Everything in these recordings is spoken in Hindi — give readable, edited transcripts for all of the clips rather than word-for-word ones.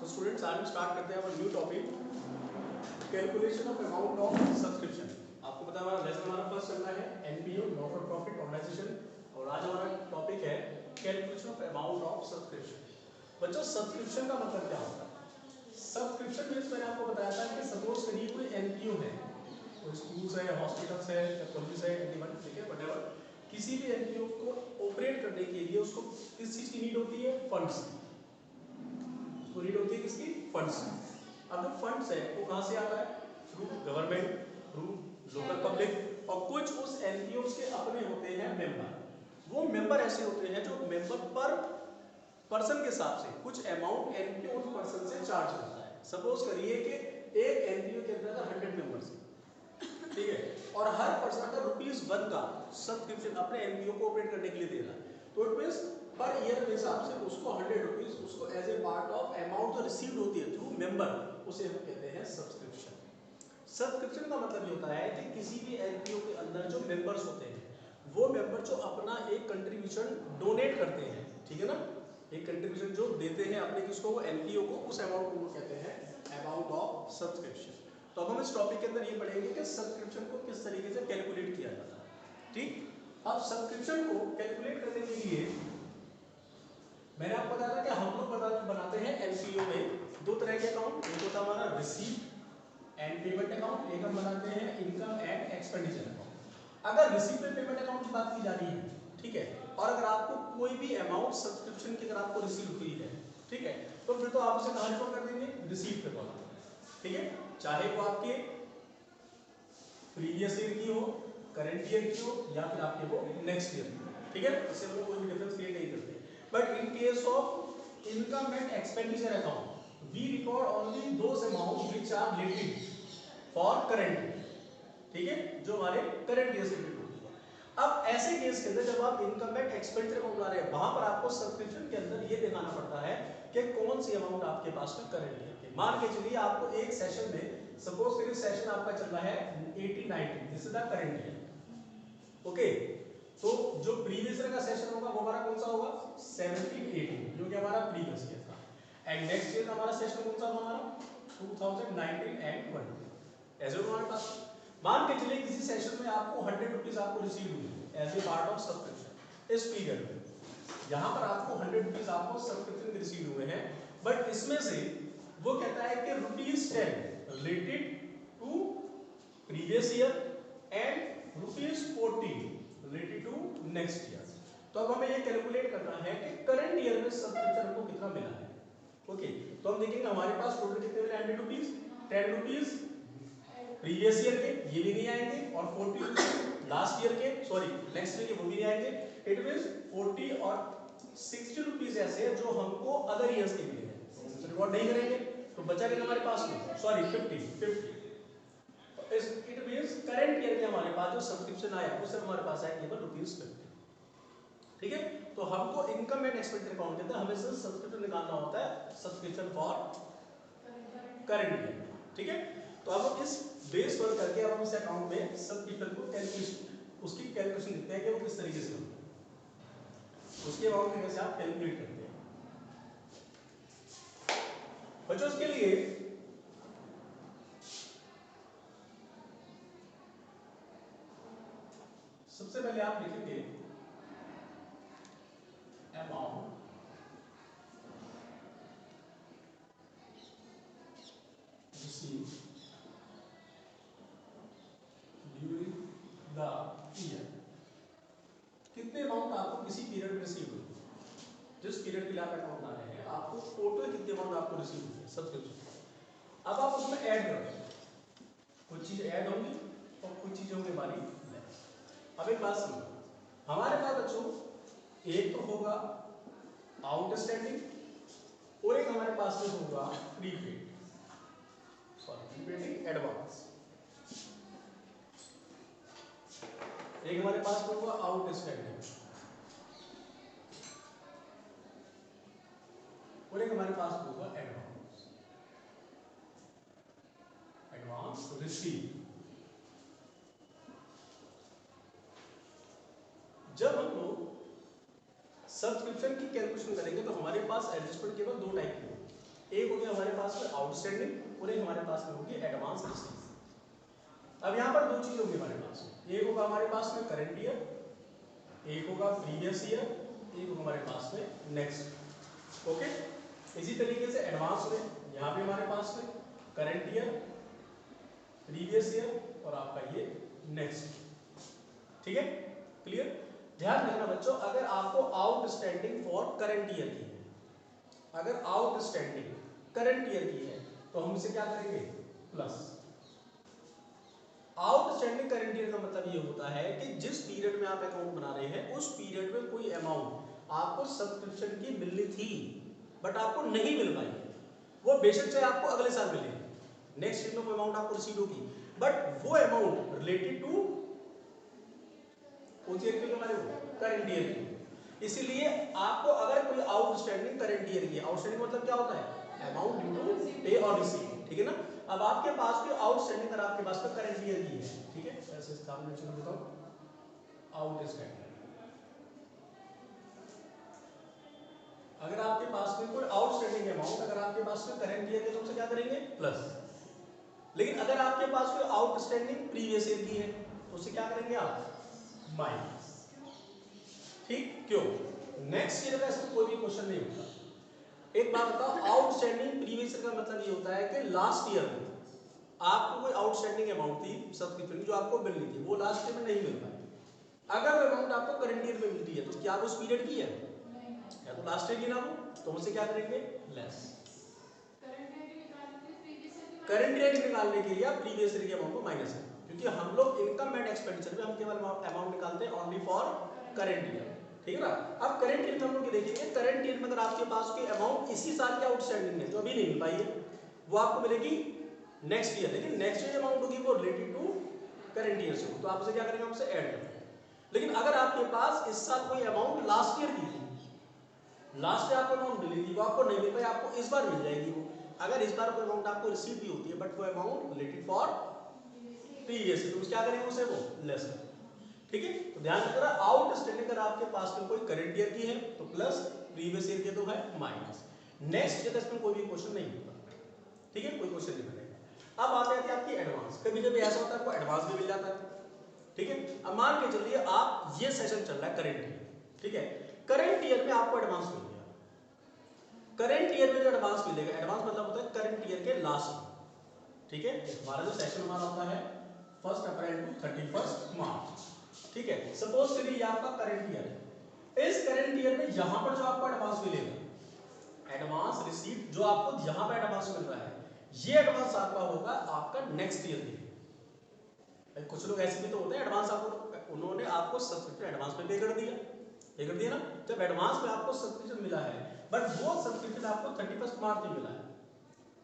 तो स्टूडेंट्स आज हम स्टार्ट करते हैं हमारा new topic calculation of amount of subscription. आपको पता है हमारा लेसन हमारा फर्स्ट चल रहा है NPO not for profit organisation और आज हमारा टॉपिक है calculation of amount of subscription. बच्चों सब्सक्रिप्शन का मतलब क्या होता है? सब्सक्रिप्शन मींस मैंने आपको बताया था कि सपोज करिए कोई एनपीओ है, कोई स्कूल्स है, हॉस्पिटल्स है या कॉलेज है, एनीवन, ठीक है, व्हाटएवर, किसी भी एनपीओ को ऑपरेट करने के लिए उसको किस चीज की नीड होती है? फंड्स की। उसको नीड होती है किसकी? फंड्स की। अब जो फंड्स है वो कहाँ से आता है? Through government, through local public, और कुछ उस एनपीओ के अपने होते हैं मेंबर। वो मेंबर ऐसे होते हैं जो मेंबर पर पर्सन के हिसाब से कुछ अमाउंट एनपीओ उस पर्सन से चार्ज करता है। सपोज करिए कि एक एनपीओ के अंदर 100 मेंबर्स हैं, ठीक है, और हर पर्सन का ₹1 का सब्सक्रिप्शन अपने एनपीओ को ऑपरेट करने के लिए दे रहा है, तो इट मींस पर ईयर के हिसाब से उसको ₹100 उसको as a part of amount जो रिसीव्ड होती है थ्रू मेंबर, उसे हम कहते हैं सब्सक्रिप्शन। सब्सक्रिप्शन का मतलब ये होता है कि किसी भी एनपीओ के अंदर जो मेंबर्स होते हैं वो मेंबर जो अपना एक कंट्रीब्यूशन डोनेट करते हैं, ठीक है ना, एक कंट्रीब्यूशन जो देते हैं अपने किसको? वो एनपीओ को, उस अमाउंट को कहते हैं अमाउंट ऑफ सब्सक्रिप्शन। तो अब हम इस टॉपिक के अंदर ये पढ़ेंगे कि सब्सक्रिप्शन को किस तरीके से कैलकुलेट किया जाता है। ठीक, अब सब्सक्रिप्शन को कैलकुलेट करने के लिए मैंने आपको बताया था कि हम लोग बनाते हैं एनपीओ में दो तरह के अकाउंट, एक होता है हमारा रिसीव एंड पेमेंट अकाउंट, एक हम बनाते हैं इनकम एंड एक्सपेंडिचर अकाउंट। अगर रिसीव एंड पेमेंट अकाउंट की बात की जा रही है, ठीक है, और अगर आपको कोई भी अमाउंट सब्सक्रिप्शन की अगर आपको रिसीव हुई है, ठीक है, तो फिर तो आप उसे कहां रिफर कर देंगे? रिसीव पे कॉलम, ठीक है, चाहे वो आपके प्रीवियस ईयर की हो, करंट ईयर की हो, या फिर आपके वो नेक्स्ट ईयर की हो, ठीक है, इससे हम लोग कोई भी डिफरेंस क्रिएट नहीं करते। But in case of income and expenditure account we record only those amount which are related for current, ठीक है, जो हमारे करंट ईयर से रिलेटेड होती है। अब ऐसे केस के अंदर जब आप इनकम एंड एक्सपेंडिचर अकाउंट बना रहे हैं, वहां पर आपको सब्सक्रिप्शन के अंदर ये दिखाना पड़ता है कि कौन सी अमाउंट आपके पास में करंट ईयर की। मान के चलिए आपको एक सेशन में, सपोज करिए सेशन आपका चल रहा है 80-90, this is the current year, okay, तो जो प्रीवियस ईयर का सेशन होगा वो हमारा कौन सा होगा? 17-18, जो कि हमारा प्रीवियस ईयर था, एंड नेक्स्ट ईयर का हमारा सेशन कौन सा होगा? हमारा 2019 एंड 20। ऐसे हमारे पास मान के चलिए किसी सेशन में आपको ₹100 आपको रिसीव हुई as a part of subscription इस पीरियड में, यहां पर आपको ₹100 आपको सब्सक्रिप्शन रिसीव हुए हैं, बट इसमें से वो कहता है कि ₹10 related to previous year and ₹40 related to next year. तो अब हमें ये कैलकुलेट करना है कि करंट ईयर में सब्सक्रिप्शन को कितना मिला है। ओके, तो हम देखेंगे हमारे पास टोटल कितने मिले? ₹100, ₹10 प्रीवियस ईयर के, ये भी नहीं आएंगे, और ₹40 लास्ट ईयर के, सॉरी नेक्स्ट ईयर के, वो भी नहीं आएंगे। इट मींस 40 और ₹60 ऐसे हैं जो हमको अदर ईयर्स के मिले हैं, तो रिकॉर्ड नहीं करेंगे, तो बचा क्या हमारे पास में? Sorry 50। It means current year के हमारे पास जो सब्सक्रिप्शन आया वो सिर्फ हमारे पास आया केवल ₹50, ठीक है। तो हमको इनकम एंड एक्सपेंडिचर अकाउंट के अंदर हमें सिर्फ सब्सक्रिप्शन निकालना होता है, सब्सक्रिप्शन फॉर करंट ईयर, ठीक है। तो अब इस बेस पर करके अब हम इस अकाउंट में सब्सक्रिप्शन को कैलकुलेशन, उसकी कैलकुलेशन देखते हैं कि वो किस तरीके से होती है, उसके अमाउंट में कैसे आप कैलकुलेट करते हैं। बच्चों उसके लिए सबसे पहले आप लिखेंगे amount received during the year. कितने अमाउंट आपको किसी पीरियड में रिसीव हुई, जिस पीरियड के लिए आप अकाउंट बना रहे हैं, आपको टोटल कितने अमाउंट आपको रिसीव हुई है सब्सक्रिप्शन। अब आप उसमें ऐड करोगे, कुछ चीजें ऐड होंगी और कुछ चीजें होंगी हमारी लेस। अब एक बात सुनो, हमारे पास बच्चों एक तो होगा आउटस्टैंडिंग और एक हमारे पास में होगा प्रीपेड, सॉरी प्रीपेड एडवांस। एक हमारे पास में होगा आउटस्टैंडिंग और एक हमारे पास में होगा एडवांस, एडवांस रिसीव। जब हम लोग सब्सक्रिप्शन की कैलकुलेशन करेंगे तो हमारे पास एडजस्टमेंट केवल दो टाइप के होंगे। एक हो गया पास में आउटस्टैंडिंग और एक हमारे पास में होगी एडवांस रिसीव। अब यहाँ पर दो चीज होंगी हमारे पास, एक होगा हमारे पास में करंट ईयर, एक होगा प्रीवियस ईयर, एक होगा हमारे पास में नेक्स्ट। ओके, इसी तरीके से एडवांस में यहाँ पे हमारे पास में करंट ईयर, प्रीवियस ईयर और आपका ये नेक्स्ट। ठीक है, क्लियर। ध्यान रखना बच्चों, अगर आपको आउटस्टैंडिंग फॉर करंट ईयर की है, अगर आउटस्टैंडिंग करंट ईयर की है तो हम इसे क्या करेंगे, प्लस। आउटस्टैंडिंग करंट ईयर का मतलब ये होता है कि जिस पीरियड में आप अकाउंट बना रहे हैं उस पीरियड में कोई अमाउंट आपको सब्सक्रिप्शन की मिलनी थी बट आपको नहीं मिल पाई, वो बेशक से आपको अगले साल मिले, नेक्स्ट ईयर में कोई अमाउंट आपको रिसीव होगी, बट वो अमाउंट रिलेटेड टू उस ईयर के हमारे करंट ईयर की। इसीलिए आपको अगर कोई आउटस्टैंडिंग करंट ईयर की, आउटस्टैंडिंग मतलब क्या होता है, अमाउंट ड्यू टू पे और रिसीव, ठीक है ना। अब आपके पास कोई आउटस्टैंडिंग अगर आपके पास में करंट ईयर की है, ठीक है, ऐसे स्थान में चलो बताओ आउटस्टैंडिंग, अगर आपके पास में कोई आउटस्टैंडिंग अमाउंट अगर आपके पास में करंट ईयर के तो उसे क्या करेंगे, प्लस। लेकिन अगर आपके पास कोई आउटस्टैंडिंग प्रीवियस ईयर की है तो उसे क्या करेंगे आप, माइनस। ठीक, क्यों, नेक्स्ट ईयर का इसमें कोई भी क्वेश्चन नहीं होता। एक बात बताओ, आउटस्टैंडिंग प्रीवियस ईयर का मतलब ये होता है कि लास्ट ईयर में आपको कोई आउटस्टैंडिंग अमाउंट थी सब्सक्रिप्शन जो आपको मिलनी थी, वो लास्ट ईयर में नहीं मिल पाई। अगर वो अमाउंट आपको करंट ईयर में मिलती है तो क्या वो उस पीरियड की है, या तो लास्ट ईयर की ना हो, तो उसे क्या करेंगे, लेस। करंट ईयर निकालने के लिए आप प्रीवियस ईयर के अमाउंट को माइनस करें, क्योंकि हम लोग इनकम एंड एक्सपेंडिचर में हम केवल अमाउंट निकालते हैं ओनली फॉर करंट ईयर, ठीक है ना। अब करंट ईयर में हम लोग देखेंगे, करंट ईयर में अगर आपके पास कोई अमाउंट इसी साल की आउटस्टैंडिंग है जो अभी नहीं मिल पाई है, वो आपको मिलेगी नेक्स्ट ईयर, लेकिन नेक्स्ट ईयर अमाउंट होगी वो रिलेटेड टू करंट ईयर से, तो आप उसे क्या करेंगे, हम उसे ऐड करेंगे। लेकिन अगर आपके पास इस साल कोई अमाउंट लास्ट ईयर की थी, लास्ट ईयर आपको अमाउंट मिली थी, वो आपको नहीं मिल पाई, आपको इस बार मिल जाएगी वो। अगर इस बार कोई अमाउंट आपको रिसीव भी होती है बट वो amount related for previous year, तो क्या करेंगे उसे, वो लेस करेंगे। ठीक है, तो ध्यान रखना, आउटस्टैंडिंग अगर आपके पास में कोई करंट ईयर की है तो प्लस, प्रीवियस ईयर के तो है माइनस। नेक्स्ट ईयर इसमें कोई भी क्वेश्चन नहीं होता, ठीक है, कोई क्वेश्चन नहीं बनेगा। अब आते हैं आपकी एडवांस। कभी कभी ऐसा होता है आपको एडवांस भी मिल जाता है, ठीक है। अब मान के चलिए आप, ये सेशन चल रहा है करंट ईयर, ठीक है, करंट ईयर में आपको एडवांस मिल गया। करंट ईयर में जो एडवांस मिलेगा, एडवांस मतलब होता है करंट ईयर के लास्ट में, ठीक है। हमारा जो सेशन हमारा होता है 1 अप्रैल टू 31 मार्च, ठीक है। सपोज करिए ये आपका करंट ईयर है, इस करंट ईयर में यहां पर जो आपको एडवांस मिलेगा, एडवांस रिसीव जो आपको यहां पर एडवांस मिल रहा है, ये एडवांस आपका होगा आपका नेक्स्ट ईयर के लिए। कुछ लोग ऐसे भी तो होते हैं, एडवांस आपको, उन्होंने आपको सब्सक्रिप्शन एडवांस में पे कर दिया ना। जब एडवांस में आपको सब्सक्रिप्शन मिला है बट वो सब्सक्रिप्शन आपको 31 मार्च में मिला है,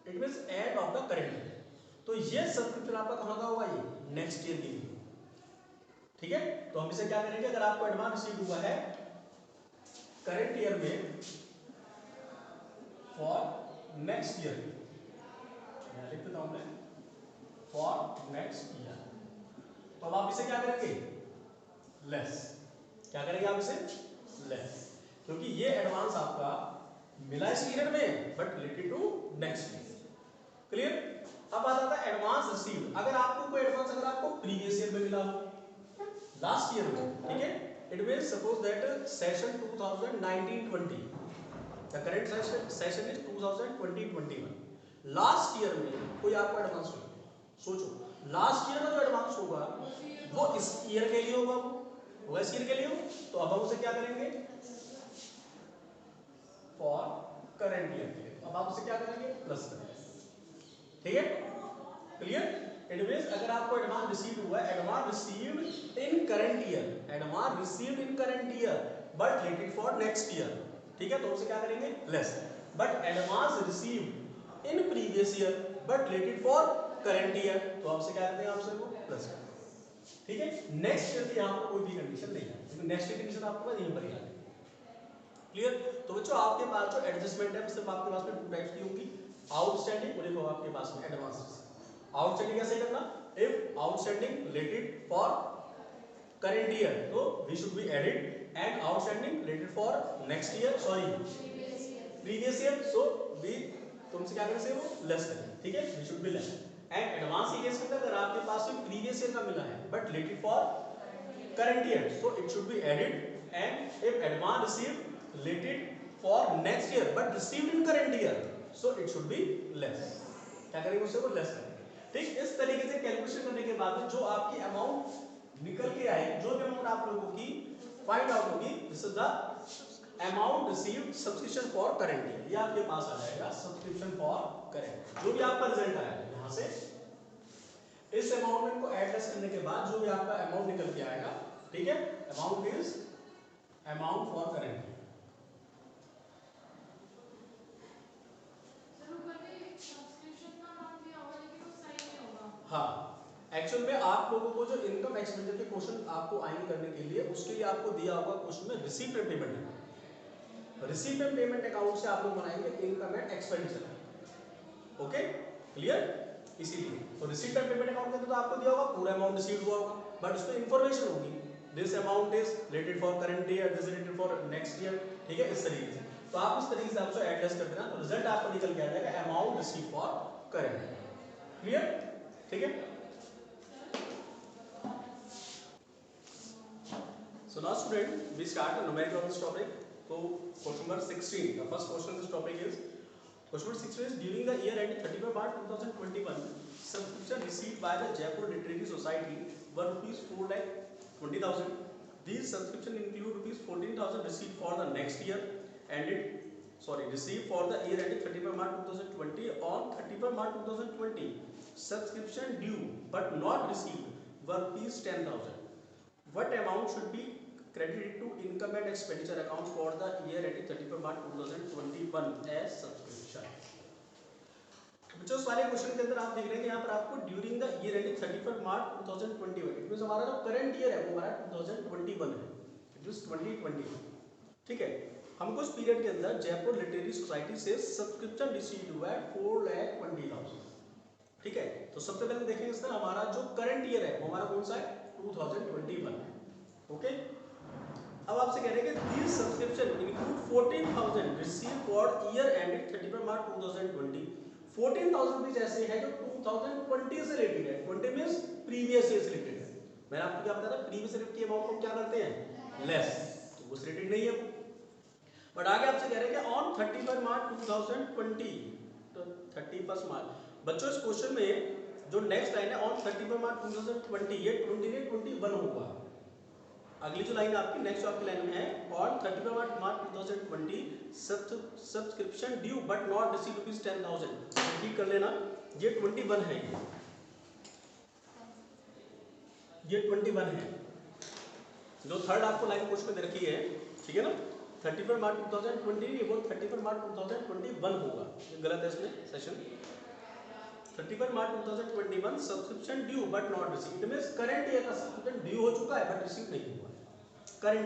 it means end of the current year, तो ये सब्सक्रिप्शन आपका कहां का होगा, ये नेक्स्ट ईयर के लिए, ठीक है। तो हम इसे क्या करेंगे, अगर आपको एडवांस रिसीव हुआ है करंट ईयर में फॉर नेक्स्ट ईयर, यहां लिख देता हूं मैं, फॉर नेक्स्ट ईयर, तो अब आप इसे क्या करेंगे, लेस। क्या करेंगे आप इसे, लेस, क्योंकि ये एडवांस आपका मिला इस पीरियड में but related to next year, clear. अब आ जाता है एडवांस रिसीव। अगर आपको कोई एडवांस अगर आपको प्रीवियस ईयर में मिला हो, लास्ट ईयर में, ठीक है, it means suppose that session 2019-20, the current session is 2020-21, last year में कोई आपको एडवांस मिला, सोचो लास्ट ईयर में जो एडवांस होगा वो इस ईयर के लिए होगा, वो इस ईयर के लिए हो, तो अब हम उसे क्या करेंगे, फॉर करंट ईयर के लिए, अब आप उसे क्या करेंगे, प्लस करेंगे, ठीक है, क्लियर। इट मींस अगर आपको एडवांस रिसीव हुआ है, advance received in current year, advance received in current year but related for next year, ठीक है, तो उसे क्या करेंगे, less. But advance received in previous year but related for current year, तो आपसे क्या करते हैं, आपसे वो प्लस, ठीक है। नेक्स्ट ईयर की यहां पर कोई भी कंडीशन नहीं है, क्योंकि नेक्स्ट ईयर की कंडीशन आपको यहीं पर ही आ जाएगी, क्लियर। तो बच्चों आपके पास जो एडजस्टमेंट है सिर्फ आपके पास में 2 टाइप्स की होंगी, आउटस्टैंडिंग और एक होगा आपके पास में एडवांस। आउटस्टैंडिंग कैसे करना, if outstanding related for current year तो we should be added, and outstanding related for next year, sorry previous year, so we, तुमसे क्या करें से वो लेस करें, ठीक है, we should be less. And advance case के अंदर अगर आपके पास में प्रीवियस ईयर का मिला है but related for current year, so it should be added. And if advance received related for next year but received in current year, so it should be less. क्या करेंगे उससे वो लेस करेंगे, ठीक। इस तरीके से कैलकुलेशन करने के बाद में जो आपकी अमाउंट निकल के आएगी, जो भी अमाउंट आप लोगों की फाइंड आउट होगी, this is the amount received subscription for current year, ये आपके पास आ जाएगा सब्सक्रिप्शन फॉर करंट। जो भी आपका रिजल्ट आया यहां से इस अमाउंट को एड लेस करने के बाद जो भी आपका अमाउंट निकल के आएगा, ठीक है, amount is amount for current year. हाँ, एक्चुअल में आप लोगों को जो इनकम एक्सपेंडिचर के क्वेश्चन आपको आएंगे करने के लिए, उसके लिए आपको दिया होगा क्वेश्चन में receipt and payment account. Receipt and payment account से आप लोग बनाएंगे income and expenditure. Okay, clear? इसीलिए तो रिसीप्ट एंड पेमेंट अकाउंट के अंदर तो आपको दिया होगा पूरा अमाउंट रिसीव हुआ होगा, बट उसमें इंफॉर्मेशन होगी, this amount is related for current year, this related for next year, ठीक है, इस तरीके से। तो आप इस तरीके से आपको एडजस्ट कर देना, तो रिजल्ट आपको निकल के आ जाएगा amount receive for current year. Clear? ठीक है। So now student, we start the numerical on this topic. So question number 16. The first question of this topic is question number 16 is during the year ending 31 March 2021, subscription received by the Jaipur Literary Society were rupees 4,20,000. These subscription include rupees 14,000 received for the next year received for the year ending 31 March 2020 on 31 March 2020. Subscription due but not received were rupees 10,000. What amount should be credited to income and expenditure account for the year ending 31 March 2021 as subscription? बच्चों सारे क्वेश्चन के अंदर आप देख रहे हैं यहाँ पर आपको during the year ending 31 March 2021, it means हमारा जो करंट ईयर है वो हमारा 2021 है, इट मींस 2020, ठीक है। हमको इस पीरियड के अंदर जयपुर लिटरेरी सोसाइटी से सब्सक्रिप्शन रिसीव्ड हुआ है 4,20,000, ठीक है। तो सबसे पहले देखेंगे इसका हमारा जो करंट ईयर है वो हमारा कौन सा है 2021, ओके। अब आपसे कह रहे हैं कि this subscription include 14,000 receive for year ended 31 March 2020। 14,000 rupees ऐसे है जो 2020 से रिलेटेड है, 20 मींस प्रीवियस ईयर से रिलेटेड है। मैंने आपको क्या बताया था, प्रीवियस ईयर की अमाउंट को क्या करते हैं लेस, तो वो रिलेटेड नहीं है वो। बट आगे आपसे कह रहे हैं कि ऑन 31 मार्च 2020, तो 31 मार्च, बच्चों इस क्वेश्चन में जो नेक्स्ट लाइन है ऑन 31 मार्च 2020, ये 21 होगा। अगली जो लाइन आपकी नेक्स्ट आपकी लाइन में है on 31 March 2020 subscription due but not receive rupees 10,000। Repeat कर लेना, ये 21 है, ये 21 है। जो थर्ड आपको लाइन क्वेश्चन में दे रखी है, ठीक है ना, 31 मार्च 2020 वो 31 मार्च 2021 होगा, ये गलत है इसमें session. 31 March 2021 subscription due but not receive, it means current year का सब्सक्रिप्शन ड्यू हो चुका है बट रिसीव नहीं हुआ है, करंट ईयर